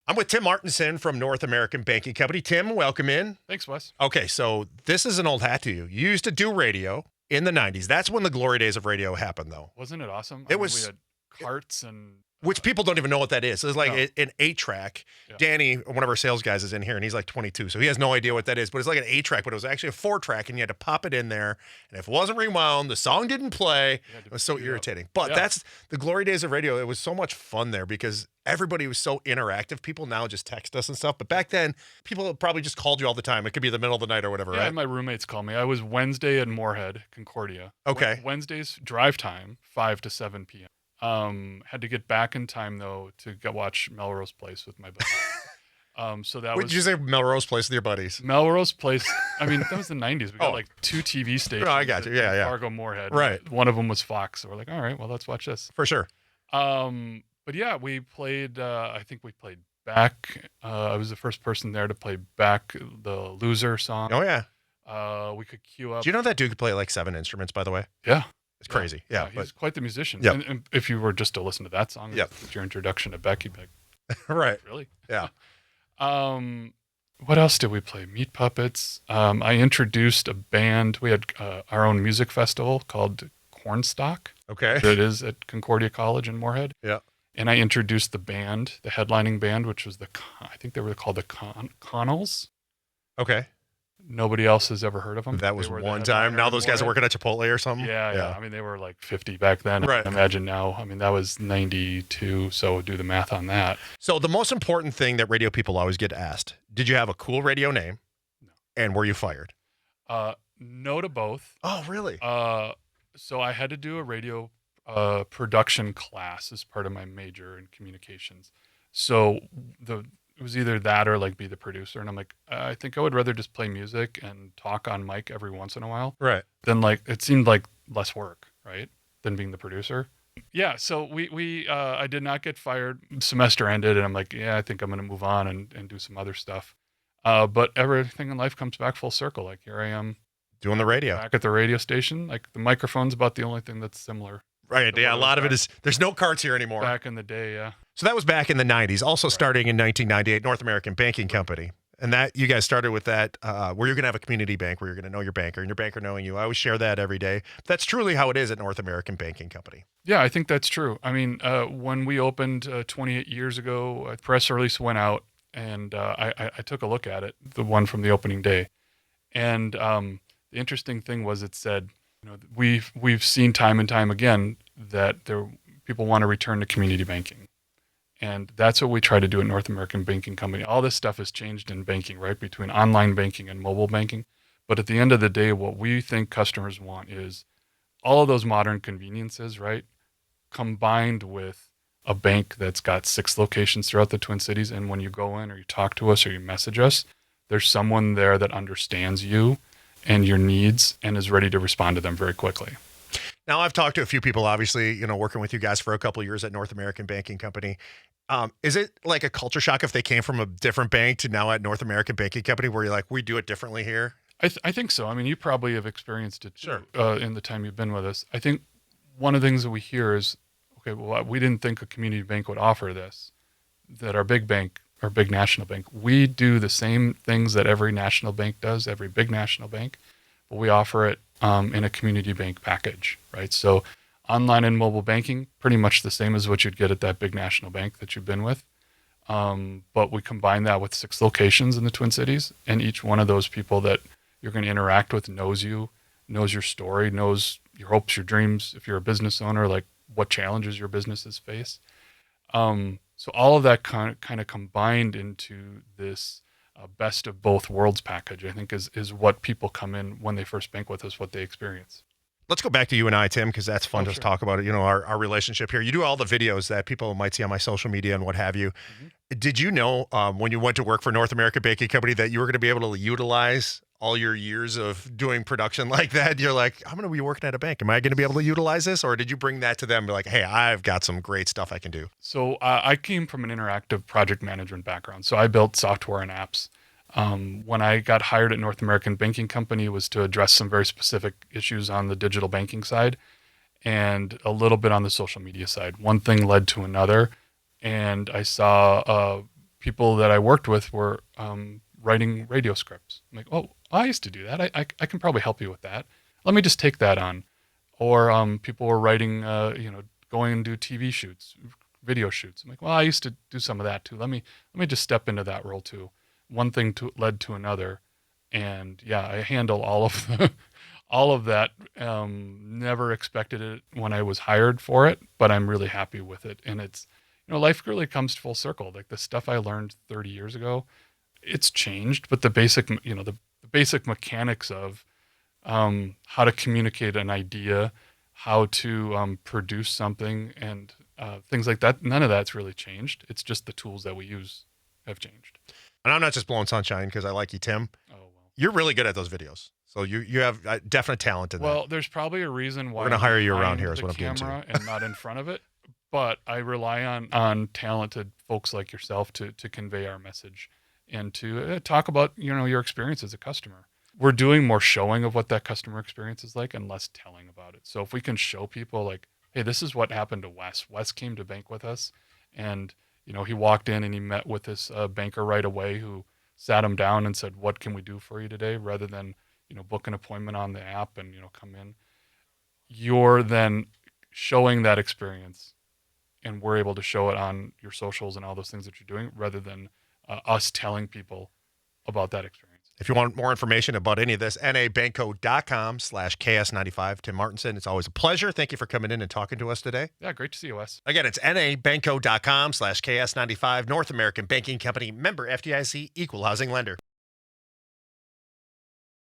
I'm with Tim Martinson from North American Banking Company. Tim, welcome in. Thanks, Wes. Okay, so this is an old hat to you. You used to do radio in the 90s. That's when the glory days of radio happened, though. Wasn't it awesome? It was. We had carts and... Which people don't even know what that is. It's like an 8-track. Yeah. Danny, one of our sales guys, is in here, and he's like 22, so he has no idea what that is. But it's like an 8-track, but it was actually a 4-track, and you had to pop it in there. And if it wasn't rewound, the song didn't play. It was so irritating. But that's the glory days of radio. It was so much fun there because everybody was so interactive. People now just text us and stuff. But back then, people probably just called you all the time. It could be the middle of the night or whatever, Yeah, right? my roommates call me. I was Wednesday at Moorhead, Concordia. Okay. Wednesday's drive time, 5 to 7 p.m. Had to get back in time, though, to go watch Melrose Place with my buddies. So that What was... did you say Melrose Place with your buddies? Melrose Place. I mean, that was the 90s. We got like 2 TV stations. Oh, I got you. Yeah, yeah. Fargo, Moorhead. Right. One of them was Fox. So we're like, all right, well, let's watch this. For sure. But yeah, we played, I think we played Back. I was the first person there to play Back, the Loser song. Oh, yeah. We could queue up. Do you know that dude could play like 7 instruments, by the way? Yeah. It's crazy. Yeah. He's quite the musician. Yep. And if you were just to listen to that song, it's your introduction to Beck, you'd be like, Right. really? Yeah. What else did we play? Meat Puppets. I introduced a band. We had our own music festival called Cornstalk. Okay. That is at Concordia College in Moorhead. Yeah. And I introduced the band, the headlining band, which was I think they were called the Connells. Okay. Nobody else has ever heard of them. That was one time. Now those guys are working at Chipotle or something. Yeah. I mean, they were like 50 back then. Right. Imagine now. I mean, that was 92. So do the math on that. So the most important thing that radio people always get asked, did you have a cool radio name? No. And were you fired? No to both. Oh, really? So I had to do a radio production class as part of my major in communications. So it was either that or like be the producer. And I'm like, I think I would rather just play music and talk on mic every once in a while. Right. Then like, it seemed like less work, right? Than being the producer. Yeah. So I did not get fired. Semester ended and I'm like, yeah, I think I'm going to move on and do some other stuff. But everything in life comes back full circle. Like here I am. Doing the radio. Back at the radio station. Like the microphone's about the only thing that's similar. Right. Yeah. A lot of it is, there's no carts here anymore. Back in the day. Yeah. So that was back in the 90s, also starting in 1998, North American Banking Company. And that you guys started with that, where you're going to have a community bank where you're going to know your banker and your banker knowing you. I always share that every day. That's truly how it is at North American Banking Company. Yeah, I think that's true. I mean, when we opened 28 years ago, a press release went out and I took a look at it, the one from the opening day. And the interesting thing was it said, you know, we've seen time and time again that people want to return to community banking. And that's what we try to do at North American Banking Company. All this stuff has changed in banking, right? Between online banking and mobile banking. But at the end of the day, what we think customers want is all of those modern conveniences, right? Combined with a bank that's got 6 locations throughout the Twin Cities. And when you go in or you talk to us or you message us, there's someone there that understands you and your needs and is ready to respond to them very quickly. Now, I've talked to a few people, obviously, you know, working with you guys for a couple of years at North American Banking Company. Is it like a culture shock if they came from a different bank to now at North American Banking Company where you're like, we do it differently here? I think so. I mean, you probably have experienced it Sure. In the time you've been with us. I think one of the things that we hear is, okay, well, we didn't think a community bank would offer this, that our big bank, our big national bank, we do the same things that every national bank does, every big national bank, but we offer it in a community bank package, right? So online and mobile banking, pretty much the same as what you'd get at that big national bank that you've been with. But we combine that with 6 locations in the Twin Cities, and each one of those people that you're going to interact with knows you, knows your story, knows your hopes, your dreams. If you're a business owner, like what challenges your businesses face. So all of that kind of combined into this best of both worlds package, I think is what people come in when they first bank with us, what they experience. Let's go back to you and I, Tim, because that's fun to Sure. talk about it. You know, our relationship here. You do all the videos that people might see on my social media and what have you. Mm-hmm. Did you know when you went to work for North American Banking Company that you were going to be able to utilize all your years of doing production like that? You're like, I'm going to be working at a bank. Am I going to be able to utilize this? Or did you bring that to them and be like, hey, I've got some great stuff I can do? So I came from an interactive project management background. So I built software and apps. When I got hired at North American Banking Company, it was to address some very specific issues on the digital banking side and a little bit on the social media side. One thing led to another, and I saw people that I worked with were writing radio scripts. I'm like, oh, I used to do that. I can probably help you with that. Let me just take that on. Or people were writing, going and do TV shoots, video shoots. I'm like, well, I used to do some of that too. Let me just step into that role too. One thing led to another, and yeah, I handle all of all of that. Never expected it when I was hired for it, but I'm really happy with it. And it's, life really comes full circle. Like the stuff I learned 30 years ago, it's changed, but the basic, the basic mechanics of how to communicate an idea, how to produce something, and things like that. None of that's really changed. It's just the tools that we use have changed. And I'm not just blowing sunshine because I like you, Tim. Oh, well. You're really good at those videos. So you have definite talent in that. Well, there's probably a reason why we're going to hire you around here is is what I'm getting to. And not in front of it. But I rely on talented folks like yourself to convey our message and to talk about, your experience as a customer. We're doing more showing of what that customer experience is like and less telling about it. So if we can show people like, hey, this is what happened to Wes. Wes came to bank with us, and he walked in and he met with this banker right away who sat him down and said, what can we do for you today? Rather than, book an appointment on the app and, come in. You're then showing that experience, and we're able to show it on your socials and all those things that you're doing rather than us telling people about that experience. If you want more information about any of this, nabanco.com/KS95. Tim Martinson, it's always a pleasure. Thank you for coming in and talking to us today. Yeah, great to see you, Wes. Again, it's nabanco.com/KS95, North American Banking Company, member FDIC, equal housing lender.